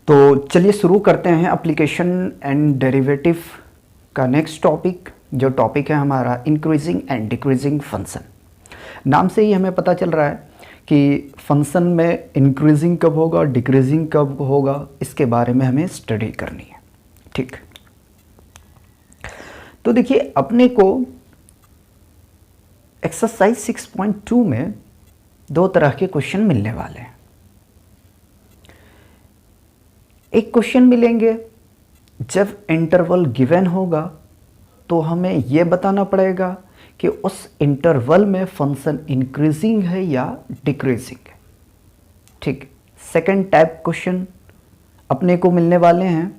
तो चलिए शुरू करते हैं एप्लीकेशन एंड डेरिवेटिव का नेक्स्ट टॉपिक। जो टॉपिक है हमारा इंक्रीजिंग एंड डिक्रीजिंग फंक्शन। नाम से ही हमें पता चल रहा है कि फंक्शन में इंक्रीजिंग कब होगा, डिक्रीजिंग कब होगा, इसके बारे में हमें स्टडी करनी है। ठीक, तो देखिए अपने को एक्सरसाइज 6.2 में दो तरह के क्वेश्चन मिलने वाले हैं। एक क्वेश्चन मिलेंगे जब इंटरवल गिवन होगा तो हमें यह बताना पड़ेगा कि उस इंटरवल में फंक्शन इंक्रीजिंग है या डिक्रीजिंग है। ठीक, सेकंड टाइप क्वेश्चन अपने को मिलने वाले हैं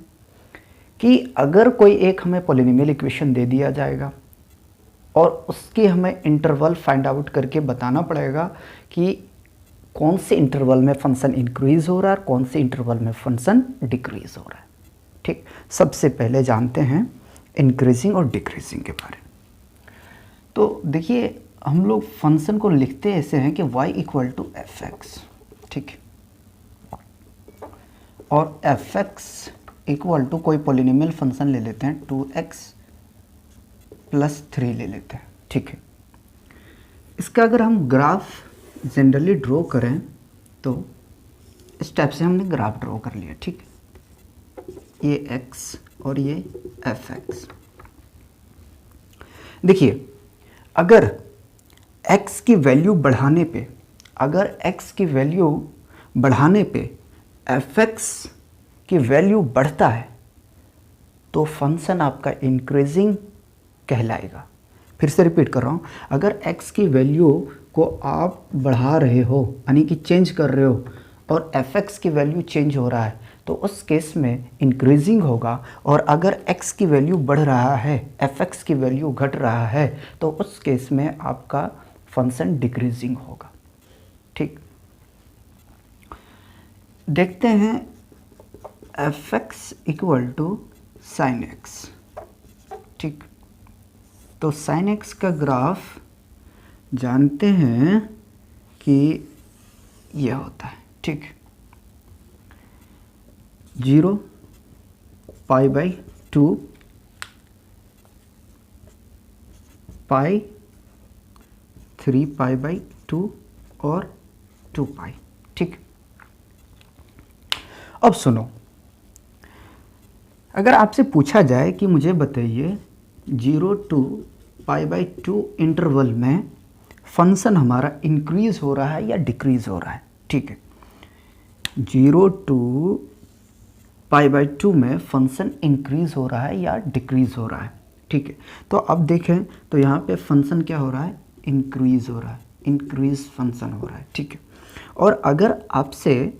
कि अगर कोई एक हमें पॉलिनोमियल इक्वेशन दे दिया जाएगा और उसकी हमें इंटरवल फाइंड आउट करके बताना पड़ेगा कि कौन से इंटरवल में फंक्शन इंक्रीज हो रहा है, कौन से इंटरवल में फंक्शन डिक्रीज हो रहा है। ठीक, सबसे पहले जानते हैं इंक्रीजिंग और डिक्रीजिंग के बारे में। तो देखिए हम लोग फंक्शन को लिखते ऐसे हैं कि y equal to F X. ठीक, और एफ एक्स इक्वल टू कोई पॉलिनोमियल फंक्शन ले लेते हैं 2x प्लस 3 ले लेते हैं। ठीक है, इसका अगर हम ग्राफ जनरली ड्रॉ करें तो इस टाइप से हमने ग्राफ ड्रॉ कर लिया। ठीक, ये x और ये एफ एक्स। देखिए अगर x की वैल्यू बढ़ाने पे, अगर x की वैल्यू बढ़ाने पे एफ एक्स की वैल्यू बढ़ता है तो फंक्शन आपका इंक्रीजिंग कहलाएगा। फिर से रिपीट कर रहा हूँ, अगर x की वैल्यू को आप बढ़ा रहे हो यानी कि चेंज कर रहे हो और एफ एक्स की वैल्यू चेंज हो रहा है तो उस केस में इंक्रीजिंग होगा, और अगर x की वैल्यू बढ़ रहा है, एफ एक्स की वैल्यू घट रहा है तो उस केस में आपका फंक्शन डिक्रीजिंग होगा। ठीक, देखते हैं F X equal to sine X. ठीक, तो साइन एक्स का ग्राफ जानते हैं कि यह होता है। ठीक, 0 पाई बाई 2 पाई 3 पाई बाई 2 और 2 पाई। ठीक, अब सुनो, अगर आपसे पूछा जाए कि मुझे बताइए 0 टू पाई बाई 2 इंटरवल में फंक्शन हमारा इंक्रीज हो रहा है या डिक्रीज हो रहा है। ठीक है, 0 टू पाई बाई 2 में फंक्शन इंक्रीज हो रहा है या डिक्रीज हो रहा है। ठीक है, तो अब देखें तो यहाँ पे फंक्शन क्या हो रहा है, इंक्रीज हो रहा है, इंक्रीज फंक्शन हो रहा है। ठीक है, और अगर आपसे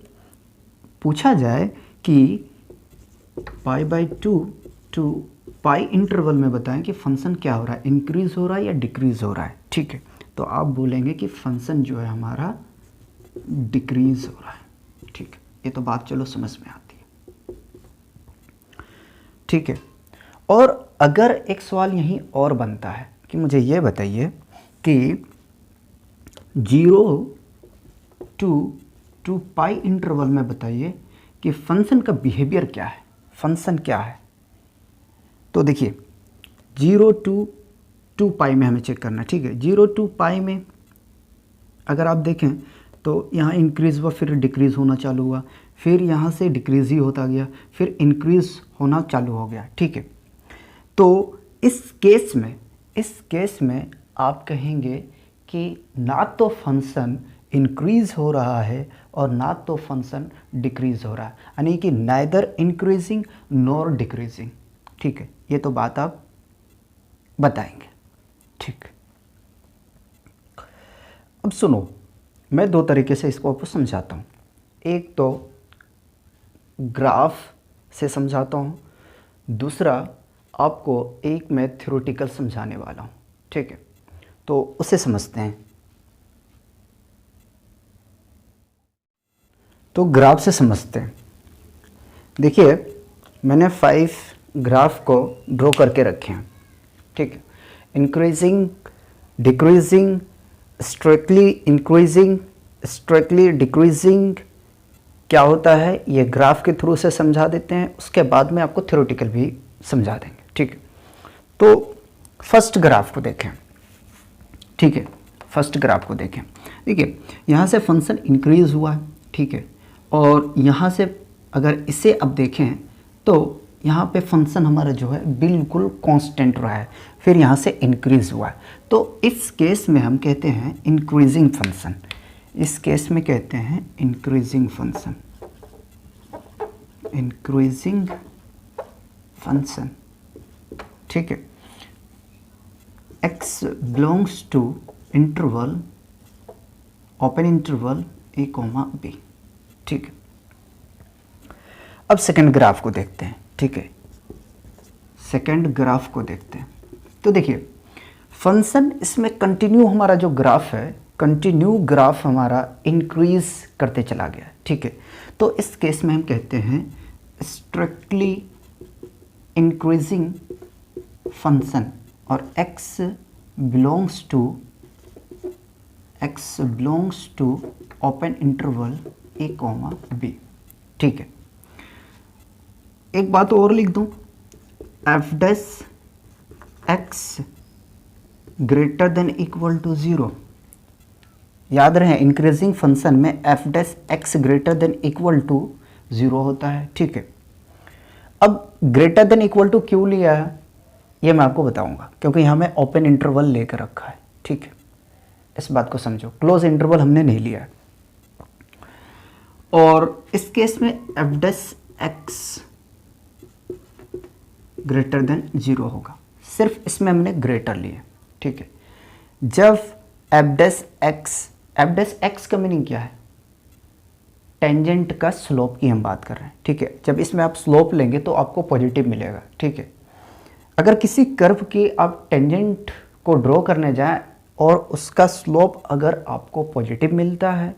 पूछा जाए कि pi by 2 to pi interval में बताएं कि फंक्शन क्या हो रहा है, इंक्रीज हो रहा है या डिक्रीज हो रहा है। ठीक है, तो आप बोलेंगे कि फंक्शन जो है हमारा डिक्रीज हो रहा है। ठीक है, ये तो बात चलो समझ में आती है। ठीक है, और अगर एक सवाल यहीं और बनता है कि मुझे ये बताइए कि 0 टू पाई इंटरवल में बताइए कि फंक्शन का बिहेवियर क्या है, फंक्शन क्या है। तो देखिए 0 टू 2 पाई में हमें चेक करना है। ठीक है, 0 टू पाई में अगर आप देखें तो यहाँ इंक्रीज़ हुआ, फिर डिक्रीज़ होना चालू हुआ, फिर यहाँ से डिक्रीज़ ही होता गया, फिर इंक्रीज़ होना चालू हो गया। ठीक है, तो इस केस में आप कहेंगे कि ना तो फंक्शन इंक्रीज़ हो रहा है और ना तो फंक्शन डिक्रीज़ हो रहा है, यानी कि नाइदर इंक्रीजिंग नॉर डिक्रीजिंग। ठीक है, ये तो बात आप बताएंगे। ठीक, अब सुनो, मैं दो तरीके से इसको आपको समझाता हूँ। एक तो ग्राफ से समझाता हूँ, दूसरा आपको एक मैं थ्योरेटिकल समझाने वाला हूँ। ठीक है, तो उसे समझते हैं। तो ग्राफ से समझते हैं। देखिए मैंने 5 ग्राफ को ड्रॉ करके रखे हैं। ठीक है, increasing, decreasing, strictly increasing, strictly decreasing, क्या होता है ये ग्राफ के थ्रू से समझा देते हैं, उसके बाद में आपको थ्योरेटिकल भी समझा देंगे। ठीक है, तो फर्स्ट ग्राफ को देखें। ठीक है, फर्स्ट ग्राफ को देखें। देखिए यहाँ से फंक्शन इंक्रीज हुआ है। ठीक है, और यहाँ से अगर इसे अब देखें तो यहाँ पे फंक्शन हमारा जो है बिल्कुल कांस्टेंट रहा है, फिर यहाँ से इंक्रीज हुआ है। तो इस केस में हम कहते हैं इंक्रीजिंग फंक्शन, इस केस में कहते हैं इंक्रीजिंग फंक्शन, इंक्रीजिंग फंक्शन। ठीक है, x belongs to interval, open interval a, b। ठीक है, अब सेकंड ग्राफ को देखते हैं। ठीक है, सेकंड ग्राफ को देखते हैं। तो देखिए फंक्शन इसमें कंटिन्यू, हमारा जो ग्राफ है कंटिन्यू ग्राफ हमारा इंक्रीज करते चला गया। ठीक है, तो इस केस में हम कहते हैं स्ट्रिक्टली इंक्रीजिंग फंक्शन, और x belongs to open interval a, b। ठीक है, एक बात और लिख दूं, F dash X greater than equal to 0। याद रहे इंक्रीजिंग फंक्शन में F dash X greater than equal to 0 होता है। ठीक है, अब ग्रेटर देन इक्वल टू क्यों लिया है ये मैं आपको बताऊंगा, क्योंकि यहाँ मैं ओपन इंटरवल लेकर रखा है। ठीक है, इस बात को समझो, क्लोज इंटरवल हमने नहीं लिया है। और इस केस में F dash X greater than 0 होगा, सिर्फ इसमें हमने ग्रेटर लिए। ठीक है, जब एफ डैश एक्स का मीनिंग क्या है, टेंजेंट का स्लोप की हम बात कर रहे हैं। ठीक है, जब इसमें आप स्लोप लेंगे तो आपको पॉजिटिव मिलेगा। ठीक है, अगर किसी कर्व की आप टेंजेंट को ड्रॉ करने जाएं और उसका स्लोप अगर आपको पॉजिटिव मिलता है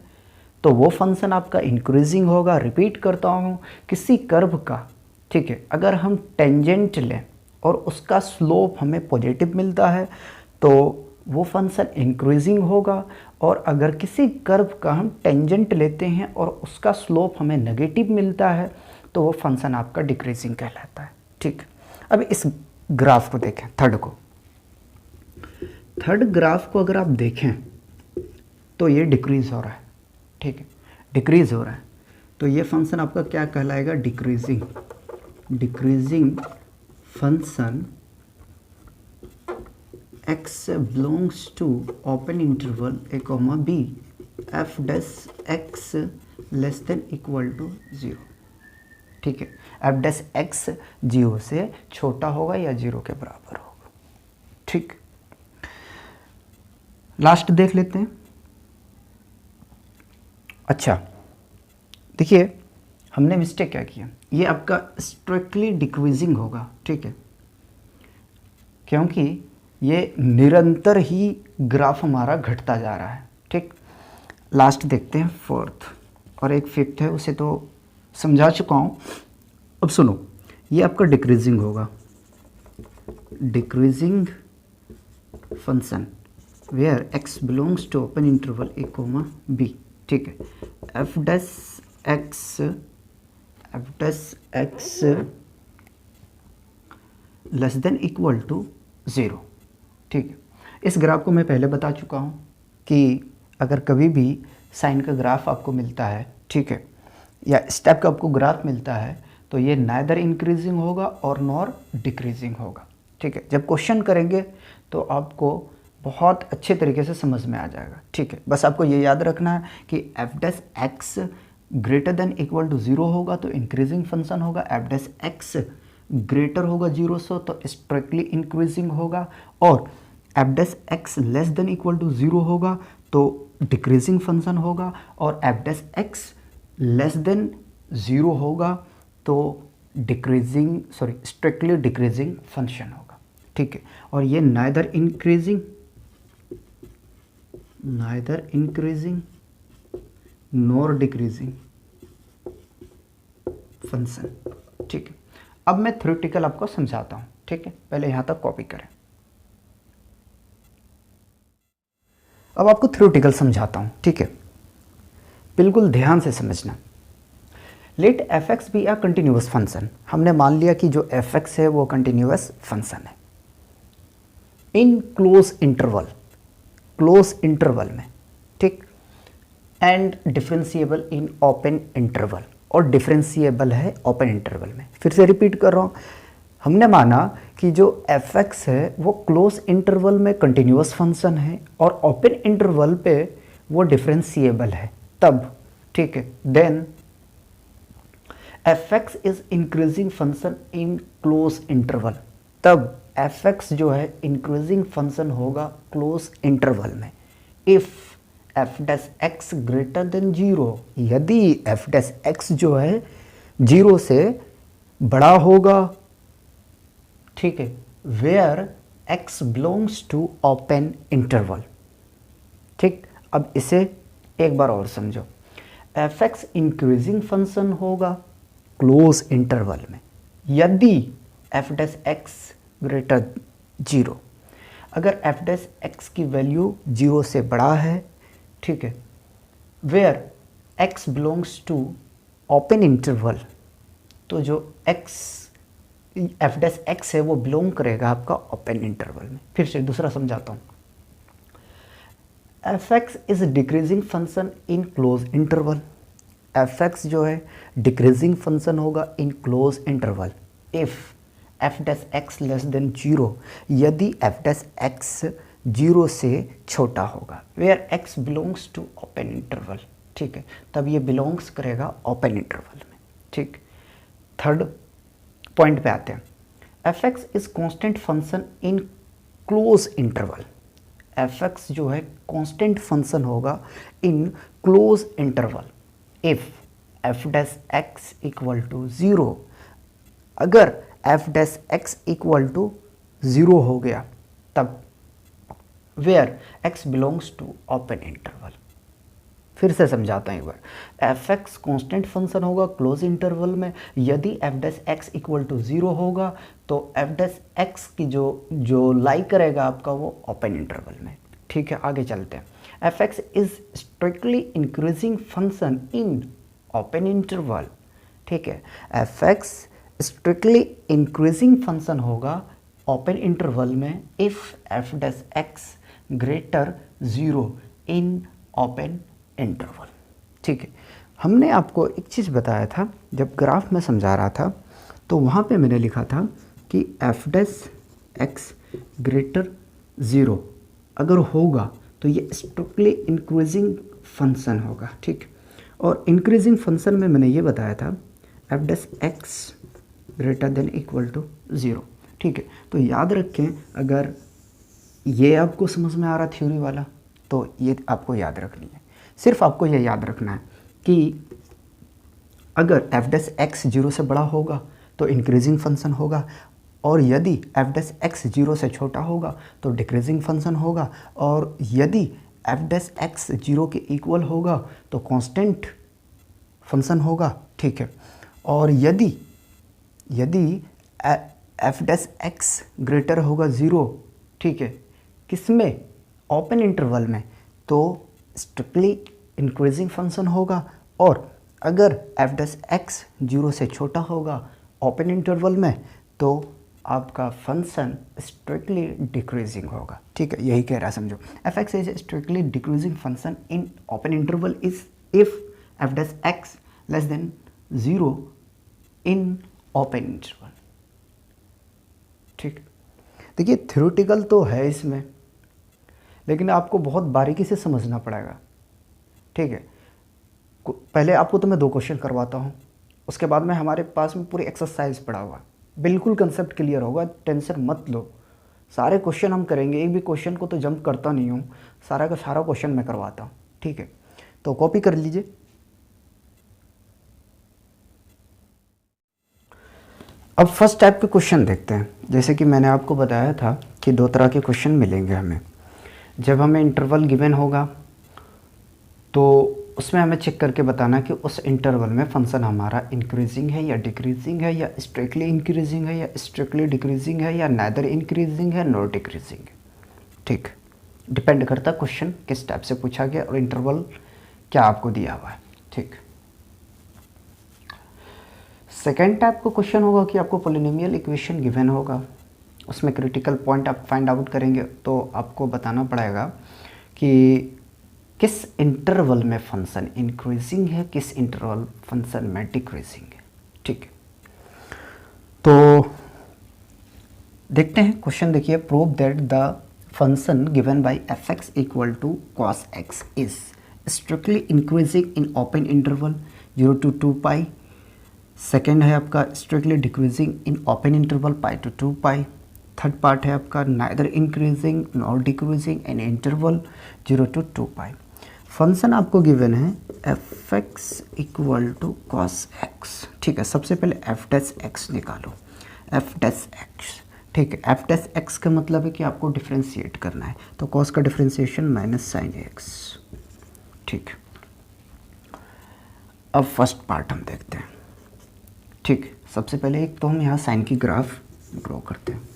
तो वो फंक्शन आपका इंक्रीजिंग होगा। रिपीट करता हूँ, किसी कर्व का, ठीक है, अगर हम टेंजेंट लें और उसका स्लोप हमें पॉजिटिव मिलता है तो वो फंक्शन इंक्रीजिंग होगा, और अगर किसी कर्व का हम टेंजेंट लेते हैं और उसका स्लोप हमें नेगेटिव मिलता है तो वो फंक्शन आपका डिक्रीजिंग कहलाता है। ठीक, अब इस ग्राफ को देखें, थर्ड को, थर्ड ग्राफ को अगर आप देखें तो ये डिक्रीज हो रहा है। ठीक है, डिक्रीज हो रहा है, तो ये फंक्शन आपका क्या कहलाएगा, decreasing, decreasing function x belongs to open interval a, b, f dash x less than equal to 0। ठीक है, f dash x 0 से छोटा होगा या 0 के बराबर होगा। ठीक, लास्ट देख लेते हैं। अच्छा देखिए हमने मिस्टेक क्या किया, ये आपका स्ट्रिक्टली डिक्रीजिंग होगा। ठीक है, क्योंकि ये निरंतर ही ग्राफ हमारा घटता जा रहा है। ठीक, लास्ट देखते हैं फोर्थ, और एक फिफ्थ है उसे तो समझा चुका हूँ। अब सुनो, ये आपका डिक्रीजिंग होगा, decreasing function where x belongs to open interval a, b। ठीक है, f dash x less than equal to 0। ठीक है, इस ग्राफ को मैं पहले बता चुका हूँ कि अगर कभी भी साइन का ग्राफ आपको मिलता है, ठीक है, या स्टेप का आपको ग्राफ मिलता है तो ये नाइदर इंक्रीजिंग होगा और नॉर डिक्रीजिंग होगा। ठीक है, जब क्वेश्चन करेंगे तो आपको बहुत अच्छे तरीके से समझ में आ जाएगा। ठीक है, बस आपको ये याद रखना है कि F dash X greater than equal to 0 होगा तो इंक्रीजिंग फंक्शन होगा, एफ डैश एक्स ग्रेटर होगा 0 से तो स्ट्रिक्टली इंक्रीजिंग होगा, और F dash x less than equal to 0 होगा तो डिक्रीजिंग फंक्शन होगा, और F dash x less than 0 होगा तो स्ट्रिक्टली डिक्रीजिंग फंक्शन होगा। ठीक है, और ये neither increasing nor decreasing function. ठीक है, अब मैं थ्योरेटिकल आपको समझाता हूं। ठीक है, पहले यहां तक कॉपी करें। अब आपको थ्योरेटिकल समझाता हूं। ठीक है, बिल्कुल ध्यान से समझना। Let F X be a continuous function, हमने मान लिया कि जो एफ एक्स है वो कंटिन्यूस फंक्शन है इन क्लोज इंटरवल, क्लोज इंटरवल में, ठीक, and differentiable in open interval, और डिफरेंशिएबल है ओपन इंटरवल में। फिर से रिपीट कर रहा हूँ, हमने माना कि जो एफ एक्स है वो क्लोज इंटरवल में कंटिन्यूस फंक्शन है और ओपन इंटरवल पे वो डिफरेंशिएबल है, तब ठीक है, then F x is increasing function in close interval, तब एफ एक्स जो है इंक्रीजिंग फंक्शन होगा क्लोज इंटरवल में। If F dash X greater than zero, यदि एफ डैश एक्स जो है जीरो से बड़ा होगा, ठीक है, where x belongs to open interval. ठीक, अब इसे एक बार और समझो, एफ एक्स इंक्रीजिंग फंक्शन होगा क्लोज इंटरवल में यदि F dash X greater zero, अगर एफ डैश एक्स की वैल्यू जीरो से बड़ा है, ठीक है, where x belongs to open interval, तो जो एक्स एफ डैश एक्स है वो बिलोंग करेगा आपका ओपन इंटरवल में। फिर से दूसरा समझाता हूँ, f x is decreasing function in close interval, f x जो है डिक्रीजिंग फंक्शन होगा in close interval if F dash x less than zero, यदि एफ डैश एक्स जीरो से छोटा होगा, where x belongs to open interval, ठीक है, तब ये बिलोंग्स करेगा ओपन इंटरवल में। ठीक, थर्ड पॉइंट पे आते हैं, F x is constant function in close interval, f x जो है कॉन्स्टेंट फंक्शन होगा in close interval if F dash x equal to zero, अगर F dash x equal to zero हो गया तब where x belongs to open interval. फिर से समझाता हूँ एक बार, एफ एक्स कॉन्स्टेंट फंक्शन होगा क्लोज इंटरवल में यदि F dash x equal to zero होगा, तो एफ डैश एक्स की जो लाई करेगा आपका वो ओपन इंटरवल में। ठीक है, आगे चलते हैं, F x is strictly increasing function in open interval, ठीक है, F x strictly increasing function होगा ओपन इंटरवल में if F dash X greater zero in open interval. ठीक है, हमने आपको एक चीज़ बताया था जब ग्राफ में समझा रहा था, तो वहाँ पे मैंने लिखा था कि F dash X greater zero अगर होगा तो ये स्ट्रिक्टली इंक्रीजिंग फंक्शन होगा। ठीक, और इंक्रीजिंग फंक्शन में मैंने ये बताया था F dash X greater than equal to zero. ठीक है, तो याद रखें, अगर ये आपको समझ में आ रहा थ्योरी वाला तो ये आपको याद रखनी है, सिर्फ आपको ये याद रखना है कि अगर एफ डैश एक्स जीरो से बड़ा होगा तो इंक्रीजिंग फंक्शन होगा, और यदि एफ डैश एक्स जीरो से छोटा होगा तो डिक्रीजिंग फंक्शन होगा, और यदि एफ डैश एक्स जीरो के इक्वल होगा तो कांस्टेंट फंक्शन होगा। ठीक है, और यदि एफ डैश एक्स ग्रेटर होगा ज़ीरो, ठीक है, किसमें, ओपन इंटरवल में, तो स्ट्रिक्टली इंक्रीजिंग फंक्शन होगा, और अगर एफ डैश एक्स जीरो से छोटा होगा ओपन इंटरवल में तो आपका फंक्शन स्ट्रिक्टली डिक्रीजिंग होगा। ठीक है, यही कह रहा है, समझो, F x is strictly decreasing function in open interval is if F dash x less than zero in open interval. ठीक, देखिए थ्योरेटिकल तो है इसमें, लेकिन आपको बहुत बारीकी से समझना पड़ेगा। ठीक है, पहले आपको तो मैं 2 क्वेश्चन करवाता हूँ, उसके बाद में हमारे पास में पूरी एक्सरसाइज पड़ा हुआ, बिल्कुल कंसेप्ट क्लियर होगा, टेंशन मत लो, सारे क्वेश्चन हम करेंगे, एक भी क्वेश्चन को तो जंप करता नहीं हूँ, सारा का सारा क्वेश्चन मैं करवाता हूँ। ठीक है, तो कॉपी कर लीजिए। अब फर्स्ट टाइप के क्वेश्चन देखते हैं। जैसे कि मैंने आपको बताया था कि 2 तरह के क्वेश्चन मिलेंगे हमें, जब हमें इंटरवल गिवन होगा तो उसमें हमें चेक करके बताना कि उस इंटरवल में फंक्शन हमारा इंक्रीजिंग है या डिक्रीजिंग है, या स्ट्रिक्टली इंक्रीजिंग है या स्ट्रिक्टली डिक्रीजिंग है, या नाइदर इंक्रीजिंग है नॉर डिक्रीजिंग है। ठीक, डिपेंड करता क्वेश्चन किस टाइप से पूछा गया और इंटरवल क्या आपको दिया हुआ है। ठीक, सेकेंड टाइप का क्वेश्चन होगा कि आपको पोलिनोमियल इक्वेशन गिवन होगा, उसमें क्रिटिकल पॉइंट आप फाइंड आउट करेंगे, तो आपको बताना पड़ेगा कि किस इंटरवल में फंक्शन इंक्रीजिंग है, किस इंटरवल फंक्शन में डिक्रीजिंग है। ठीक है, तो देखते हैं क्वेश्चन। देखिए, prove that the function given by F X equal to cos X is strictly increasing in open interval 0 to 2 pi. Second है आपका strictly decreasing in open interval pi to 2 pi. Third part है आपका neither increasing nor decreasing in interval 0 to 2 pi. Function आपको given है F X equal to cos X. ठीक है, सबसे पहले एफ डैश एक्स निकालो, एफ डैश एक्स। ठीक है, एफ डैश एक्स का मतलब है कि आपको डिफ्रेंशिएट करना है, तो कॉस का डिफ्रेंशिएशन माइनस साइन एक्स। ठीक, अब फर्स्ट पार्ट हम देखते हैं। ठीक, सबसे पहले एक तो हम यहाँ साइन की ग्राफ ड्रॉ करते हैं।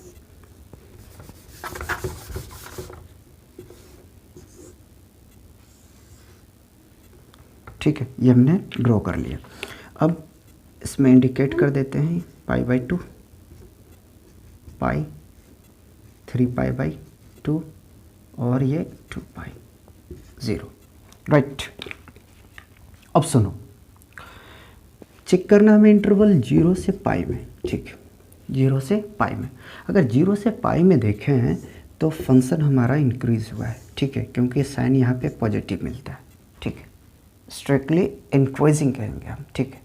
ठीक है, ये हमने ड्रॉ कर लिया। अब इसमें इंडिकेट कर देते हैं पाई बाई 2, पाई 3 पाई बाई 2 और ये 2 पाई 0। राइट, अब सुनो, चेक करना हमें इंटरवल 0 से पाई में। ठीक है, 0 से पाई में, अगर 0 से पाई में देखें हैं तो फंक्शन हमारा इंक्रीज हुआ है। ठीक है, क्योंकि साइन यहाँ पे पॉजिटिव मिलता है। ठीक है, स्ट्रिक्टली इंक्रीजिंग कहेंगे हम। ठीक है,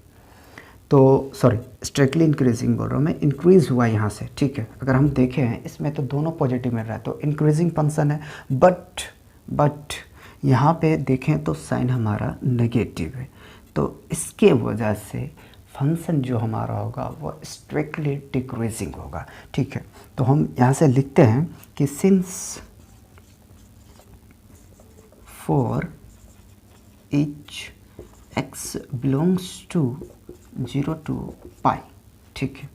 तो सॉरी, स्ट्रिक्टली इंक्रीजिंग बोल रहा हूँ मैं, इंक्रीज हुआ यहाँ से। ठीक है, अगर हम देखें हैं इसमें तो दोनों पॉजिटिव मिल रहा है, तो इंक्रीजिंग फंक्शन है। बट यहाँ पे देखें तो साइन हमारा नेगेटिव है, तो इसके वजह से फंक्शन जो हमारा होगा वो स्ट्रिक्टली डिक्रीजिंग होगा। ठीक है, तो हम यहाँ से लिखते हैं कि since for each x belongs to 0 to pi, ठीक है,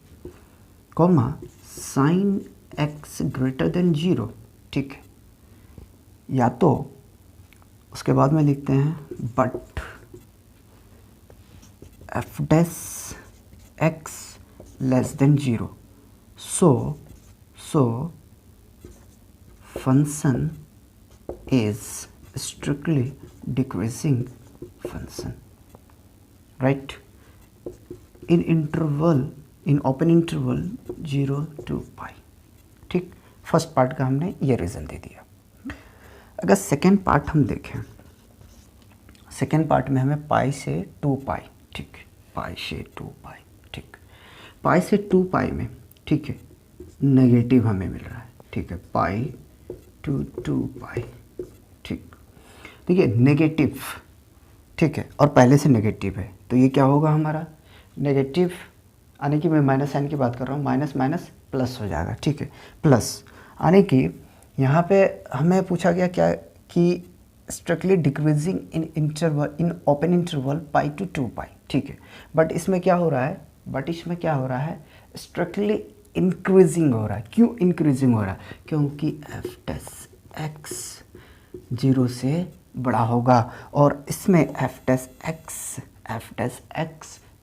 comma sign x greater than 0। ठीक है, या तो उसके बाद में लिखते हैं but F dash x less than 0, so function is strictly decreasing function. Right, in interval, in open interval 0 to पाई। ठीक, फर्स्ट पार्ट का हमने ये रीज़न दे दिया। अगर सेकेंड पार्ट हम देखें, सेकेंड पार्ट में हमें पाई से 2 पाई। ठीक, पाई से 2 पाई। ठीक, पाई से 2 पाई में, ठीक है, नेगेटिव हमें मिल रहा है। ठीक है, पाई टू 2 पाई। ठीक, देखिए नेगेटिव, ठीक है, और पहले से नेगेटिव है, तो ये क्या होगा हमारा नेगेटिव, यानी कि मैं माइनस साइन की बात कर रहा हूँ, माइनस माइनस प्लस हो जाएगा। ठीक है, प्लस यानी कि यहाँ पे हमें पूछा गया क्या कि strictly decreasing in interval, in open interval pi to 2 pi. ठीक है, बट इसमें क्या हो रहा है, स्ट्रिक्टली इंक्रीजिंग हो रहा है। क्यों इंक्रीजिंग हो रहा है? क्योंकि एफ डैश एक्स 0 से बड़ा होगा और इसमें एफ डैश एक्स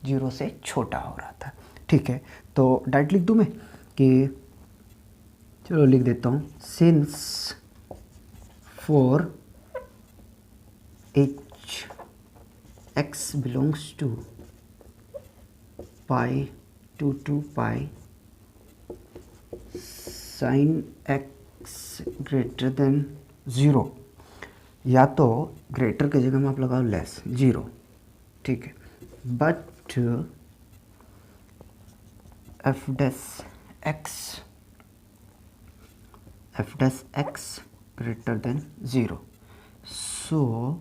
0 से छोटा हो रहा था। ठीक है, तो डायरेक्ट लिख दूँ मैं कि, चलो लिख देता हूँ, since for H X belongs to pi to 2 pi sine X greater than 0, या तो ग्रेटर की जगह में आप लगाओ लेस 0। ठीक है, but F dash X greater than 0, so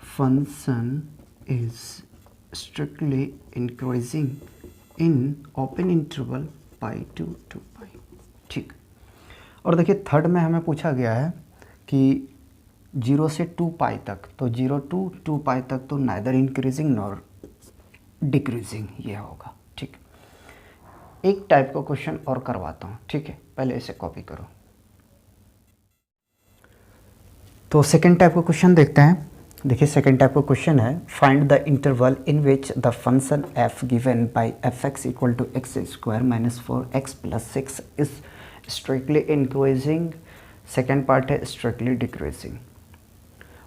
function is strictly increasing in open interval pi to 2 pi. ठीक, और देखिए थर्ड में हमें पूछा गया है कि 0 से 2 पाई तक, तो 0 to 2 पाई तक तो नाइदर इंक्रीजिंग नॉर डिक्रीजिंग ये होगा। ठीक, एक टाइप का क्वेश्चन और करवाता हूँ। ठीक है, पहले इसे कॉपी करो। तो सेकेंड टाइप का क्वेश्चन देखते हैं। देखिए सेकेंड टाइप का क्वेश्चन है, find the interval in which the function F given by F X equal to X square minus 4x plus 6 is strictly increasing, second part है strictly decreasing.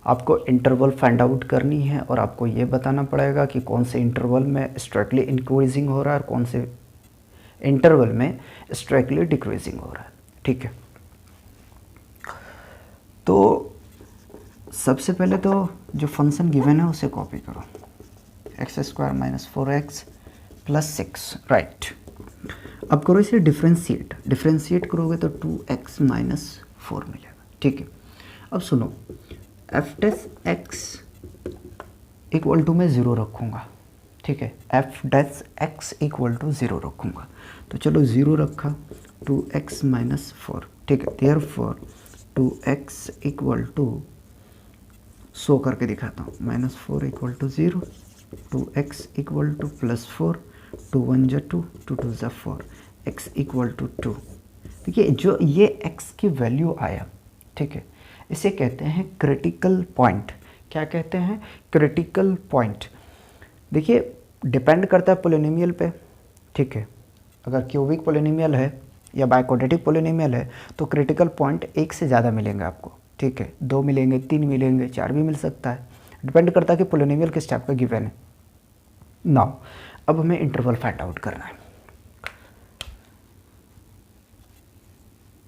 आपको interval find out करनी है और आपको ये बताना पड़ेगा कि कौन से इंटरवल में स्ट्रिक्टली इंक्रीजिंग हो रहा है और कौन से इंटरवल में स्ट्रिक्टली डिक्रीजिंग हो रहा है। ठीक है, तो सबसे पहले तो जो फंक्शन गिवन है उसे कॉपी करो, x square minus 4x plus 6, right. अब करो इसे डिफ्रेंशिएट करोगे तो 2x माइनस 4 मिलेगा। ठीक है, अब सुनो, F dash x equal to मैं 0 रखूँगा। ठीक है, F dash x equal to 0 रखूँगा, तो चलो 0 रखा, 2x माइनस 4। ठीक है, देयरफॉर 2x इक्वल टू, सो करके दिखाता हूँ, -4 equal to 0, 2x equal to +4, 2 1 जा 2, 2 2 जा 4, x इक्वल टू 2। देखिए जो ये x की वैल्यू आया, ठीक है, इसे कहते हैं क्रिटिकल पॉइंट। क्या कहते हैं? Critical point. देखिए डिपेंड करता है पोलिनोमियल पे। ठीक है, अगर क्यूबिक पोलिनोमियल है या बाइक्वाड्रेटिक पोलिनोमियल है तो क्रिटिकल पॉइंट 1 से ज़्यादा मिलेंगे आपको। ठीक है, 2 मिलेंगे, 3 मिलेंगे, 4 भी मिल सकता है, डिपेंड करता है कि पोलिनोमियल किस टाइप का गिवन है। नाउ अब हमें इंटरवल फाइंड आउट करना है।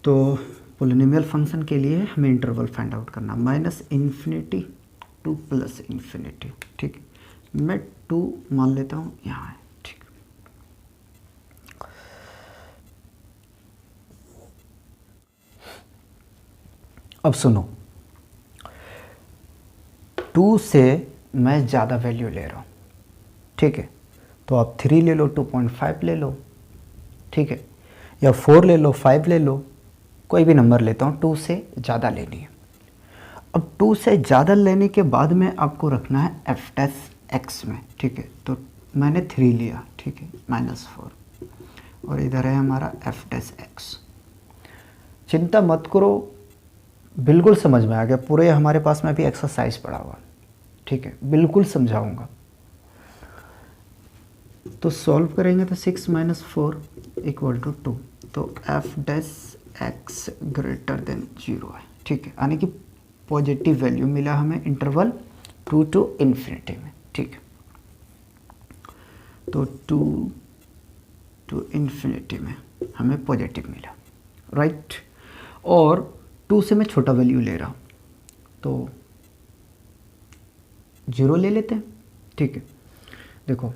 तो पोलिनोमियल फंक्शन के लिए हमें इंटरवल फाइंड आउट करना, -∞ टू +∞। ठीक है, मैं 2 मान लेता हूँ, यहाँ है। ठीक, अब सुनो, 2 से मैं ज़्यादा वैल्यू ले रहा हूँ। ठीक है, तो आप 3 ले लो, 2.5 ले लो। ठीक है, या 4 ले लो, 5 ले लो, कोई भी नंबर लेता हूँ, 2 से ज़्यादा लेनी है। अब 2 से ज़्यादा लेने के बाद में आपको रखना है एफ डैश एक्स में। ठीक है, तो मैंने 3 लिया। ठीक है, -4, और इधर है हमारा एफ डैश एक्स। चिंता मत करो, बिल्कुल समझ में आ गया। पूरे हमारे पास में भी एक्सरसाइज पड़ा हुआ। ठीक है, बिल्कुल समझाऊंगा। तो सॉल्व करेंगे तो 6 - 4 इक्वल टू 2, तो F dash X greater than 0 है। ठीक है, यानी कि पॉजिटिव वैल्यू मिला हमें इंटरवल 2 to ∞ में। ठीक है, तो 2 to ∞ में हमें पॉजिटिव मिला, राइट। और 2 से मैं छोटा वैल्यू ले रहा हूँ, तो 0 ले लेते हैं। ठीक है, देखो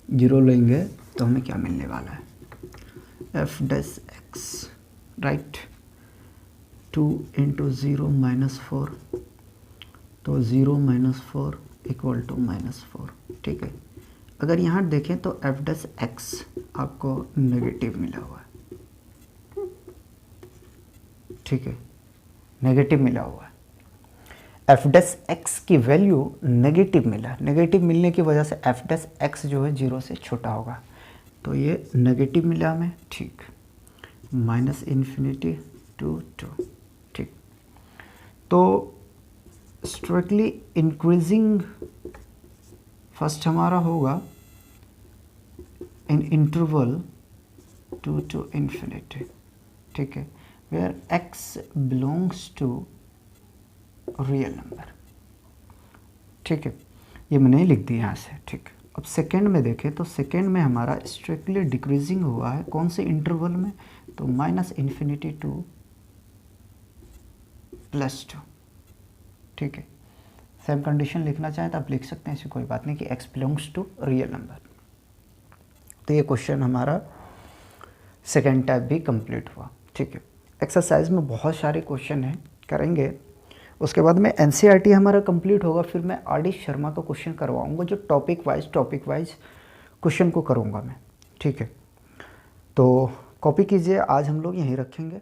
0 लेंगे तो हमें क्या मिलने वाला है, एफ डैश एक्स, राइट। 2 × 0 -4, तो 0 - 4 इक्वल टू -4। ठीक है, अगर यहाँ देखें तो एफ डैश एक्स आपको नेगेटिव मिला हुआ है। ठीक है, नेगेटिव मिला हुआ है, एफ डैश एक्स की वैल्यू नेगेटिव मिला। नेगेटिव मिलने की वजह से एफ डैश एक्स जो है 0 से छोटा होगा, तो ये नेगेटिव मिला हमें। ठीक, -∞ to 2। ठीक, तो स्ट्रिक्टली इंक्रीजिंग फर्स्ट हमारा होगा इन इंटरवल 2 to ∞। ठीक है, where x belongs to real number. ठीक है, ये मैंने लिख दिया यहाँ से। ठीक, अब सेकेंड में देखें तो सेकेंड में हमारा स्ट्रिक्टली डिक्रीजिंग हुआ है, कौन से इंटरवल में, तो -∞ to +2। ठीक है, सेम कंडीशन लिखना चाहें तो आप लिख सकते हैं, ऐसी कोई बात नहीं कि x belongs to real number. तो ये क्वेश्चन हमारा सेकेंड टाइप भी कंप्लीट हुआ। ठीक है, एक्सरसाइज में बहुत सारे क्वेश्चन हैं, करेंगे। उसके बाद में एनसीईआरटी हमारा कंप्लीट होगा, फिर मैं आर.डी. शर्मा का क्वेश्चन करवाऊंगा, जो टॉपिक वाइज क्वेश्चन को करूंगा मैं। ठीक है, तो कॉपी कीजिए, आज हम लोग यहीं रखेंगे।